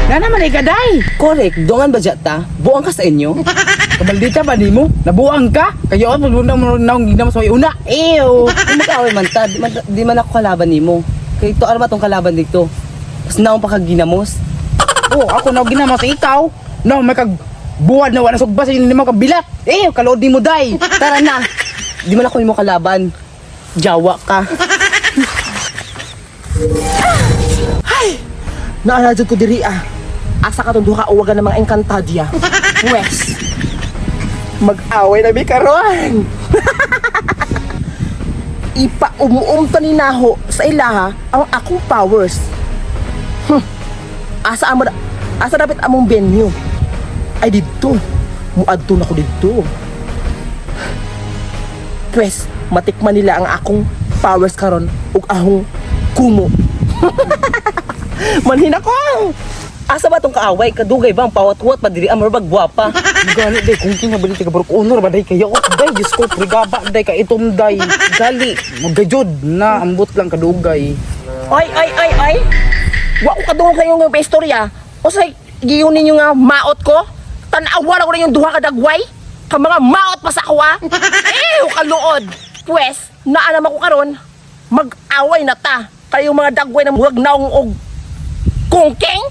Na naman ay kaday. Correct, dongan ba ta? Buang ka sa inyo? Kabaldita ba ni mo? Nabuang ka? Kaya ako magunda mo naong ginamos sa una. Ew. Kung mag-away man ta, di man ako kalaban nimo. Kaya ito, ano ba tong kalaban dito? Mas naong pa kaginamos. Oh, ako na ginamos sa ikaw. No, may kag buwad na wala sugba sa inyo mo kabilat. Ew, kalood ni mo day. Tara na. Di man ako nimo kalaban. Jawa ka. Naaladyo ko diri asa ka tunduha o waga ng mga engkantadya. Wes. Mag-away na mi karon. Ipa-umuumta ni Naho sa ilaha ang akong powers. Asa dapat among venue? Ay dito. Muadto na ko dito. Pwes, matikman nila ang akong powers karon ug ahong kumo. Manhin ako! Asa ba tong kaaway? Kadugay ba ang pawat-wat? Padiri amor ba gwapa? Gani day kung kinga bali tiga barok honor ba day kayo. Day Diyos ko prigaba day ka itom day. Gali, magajod na ambot lang kadugay. Ay! Wa ko kadungog sa inyong istorya. O say, giyon ninyo nga maot ko? Tanawa na ko na yung duha ka dagway? Ka mga maot pa sa kuwa? Kaluod! Pwes, naanam ako karon, mag-away na ta. Kayong mga dagway na murag naong og kungking?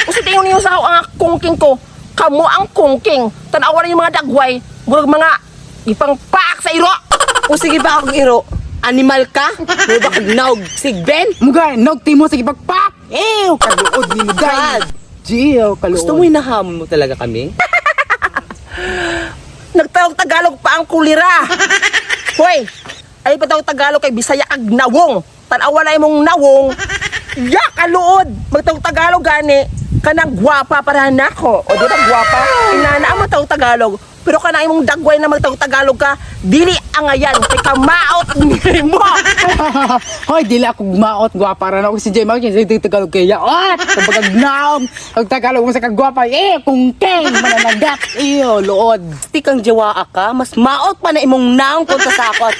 O sa tingin niyo sa ang kungking ko, kamo ang kungking. Tanawa na yung mga dagway, murag mga ipangpaak sa iro. O sige ba akong iro? Animal ka? Mo ba kag naog sigben? Mugay, nagti mo sa ipagpak! Ew! Kaluod ni mo day! God! Jiyo, kaluod. Gusto mo hinahamon mo talaga kami? Nagtawag-Tagalog pa ang kulira. Hoy, ay patawag-Tagalog kay Bisaya kag nawong. Tanawa na imong nawong. Ya, kaluod. Magtawag-Tagalog gani. Kanang gwapa para nako. O di ba gwapa? Inana mo tawag-Tagalog. Pero kanang imong dagway na magtawag-Tagalog ka, dili angayan. Kay kamaot ni mo. Hoy, dila ako maot gwapa ra na ako si Jay Mark sa Tagalog kaya. Kapag naom, ang Tagalog mo sa kagwapa, kung keng mananagat. Ew, lood. Di kang jawa ka, mas maot pa na imong naong konta sa akot.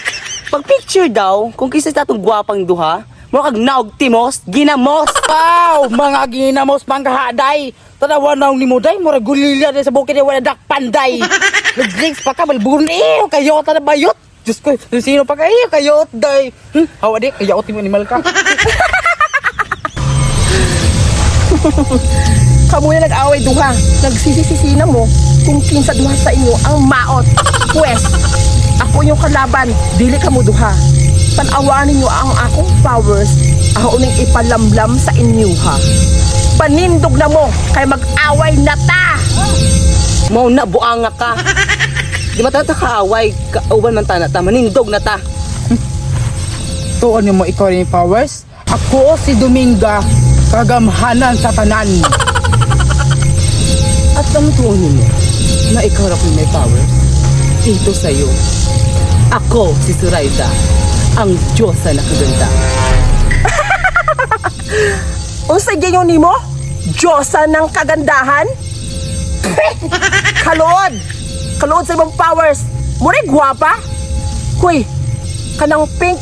Pag picture daw, kung kisa sa itong gwapang duha, mo kag naog timos, ginamos. Wow, mga ginamos pangkahaday. Tanawa na ni mo day, mura gulilya day sa bukid day wala dakpanday. Nag-drinks pa ka, malburon. Kayo ta na bayot. Diyos ko, sino pa kayo? Kayot day. Hawa di, kayot mo animal ka. Kamu na nag-away duha. Nagsisisisi na mo kung kinsa duha sa inyo ang maot. Pwes, ako yung kalaban, dili ka mo duha. Tanawanin nyo ang akong powers, ako uning ipalamlam sa inyo ha. Panindog na mo, kay mag-away na ta! Mau na buanga ka. Di ba tata kaaway, kauban man ta na ta, manindog na ta. Tuon mo ikaw rin yung powers. Ako si Dominga, kagamhanan sa tanan. At ang tuon mo, na ikaw na may powers, ito sa'yo. Ako si Zoraida, ang Diyosa na kaganda. Unsay gayon nimo? Diyosa ng kagandahan? Kalood! Kalood sa ibang powers. Muna gwapa? Huy, kanang pink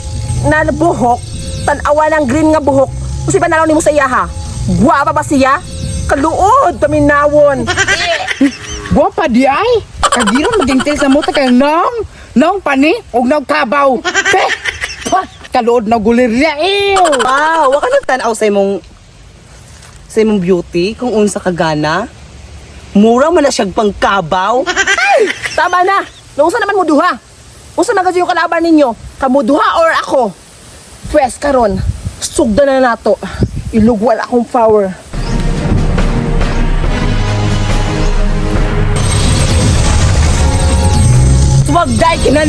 na buhok, tanawa ng green nga buhok. Kasi panalaw nimo sa iya ha? Gwapa ba siya? Kaluod, paminawon. Gwapa di ay. Kagiron magingtil sa muta kay nang pani, og nang kabaw. Kalood na gulirya. Wow, waka nang tanaw sa imong beauty kung unsa ka gana. Mura man na siyang pangkabaw. Tama na! Nausa naman mo duha? Unsa man kasi yung kalaban ninyo? Kamu duha or ako? Pwes karon, sugda na nato. Ilugwal akong power. Wag dai kina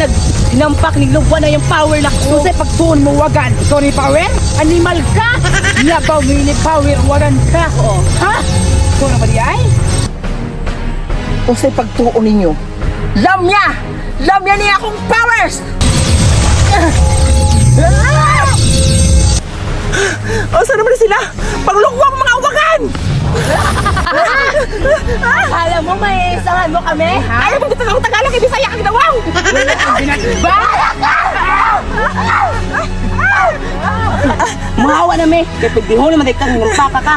hinampak ni lugwa na yung power na ko. Kasi pagtuon mo wagan, ikaw ni power? Animal ka? Yabaw mo ni power, wagan ka. Ha? Ikaw na ba di ay? Unsay pagtuon ninyo? Lamya! Lamya niya akong powers! O, saan naman sila? Paglugwang mga wagan! Akala mo may isahan mo kami? Ayaw mo dito ng Tagalog, hindi saya kang dawaw! Mahawa na me. Kaya pagdihon naman kang ngumpa ka.